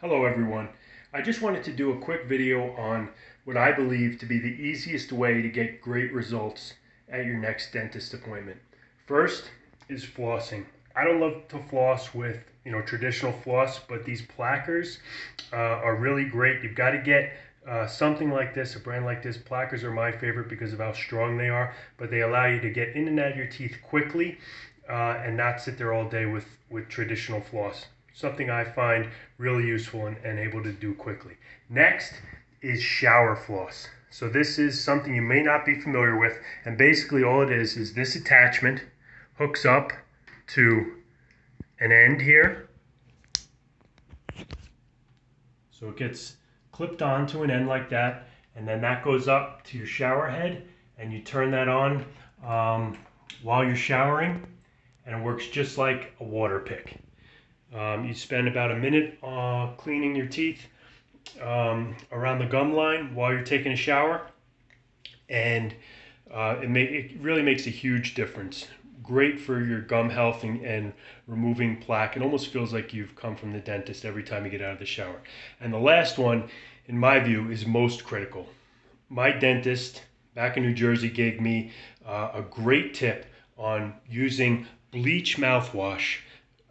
Hello everyone. I just wanted to do a quick video on what I believe to be the easiest way to get great results at your next dentist appointment. First is flossing. I don't love to floss with traditional floss, but these plackers are really great. You've got to get something like this, a brand like this. Plackers are my favorite because of how strong they are, but they allow you to get in and out of your teeth quickly and not sit there all day with traditional floss. Something I find really useful and able to do quickly. Next is shower floss. So this is something you may not be familiar with, and basically all it is this attachment hooks up to an end here. So it gets clipped onto an end like that, and then that goes up to your shower head, and you turn that on while you're showering, and it works just like a water pick. You spend about a minute cleaning your teeth around the gum line while you're taking a shower, and it really makes a huge difference. Great for your gum health and removing plaque. It almost feels like you've come from the dentist every time you get out of the shower. And the last one, in my view, is most critical. My dentist back in New Jersey gave me a great tip on using Bleach mouthwash,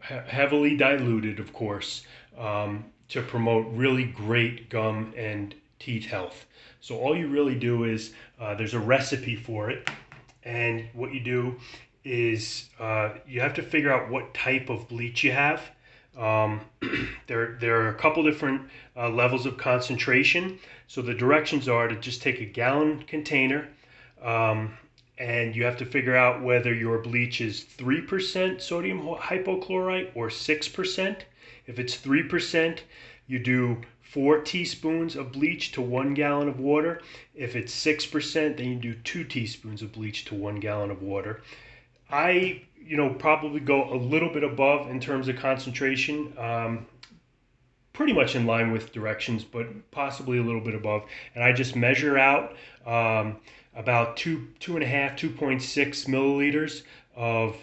heavily diluted, of course, to promote really great gum and teeth health. So all you really do is, there's a recipe for it, and what you do is you have to figure out what type of bleach you have. There are a couple different levels of concentration. So the directions are to just take a gallon container, and you have to figure out whether your bleach is 3% sodium hypochlorite or 6%. If it's 3%, you do 4 teaspoons of bleach to 1 gallon of water. If it's 6%, then you do 2 teaspoons of bleach to 1 gallon of water. I, probably go a little bit above in terms of concentration, pretty much in line with directions, but possibly a little bit above. And I just measure out about 2.6 milliliters of,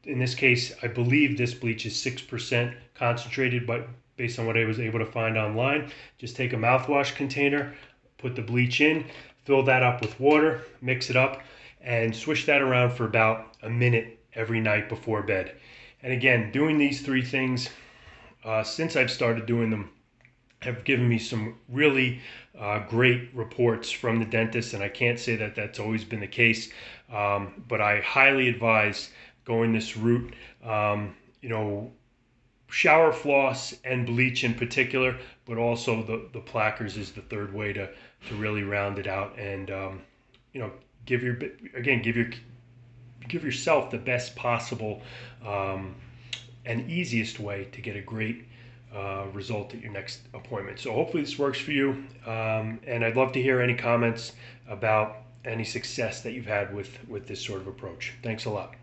in this case, I believe this bleach is 6% concentrated, but based on what I was able to find online, just take a mouthwash container, put the bleach in, fill that up with water, mix it up, and swish that around for about a minute every night before bed. And again, doing these 3 things, since I've started doing them, have given me some really great reports from the dentist, and I can't say that that's always been the case, but I highly advise going this route. Shower floss and bleach in particular, but also the plackers is the third way to really round it out, and give yourself the best possible and easiest way to get a great result at your next appointment. So hopefully this works for you, and I'd love to hear any comments about any success that you've had with this sort of approach. Thanks a lot.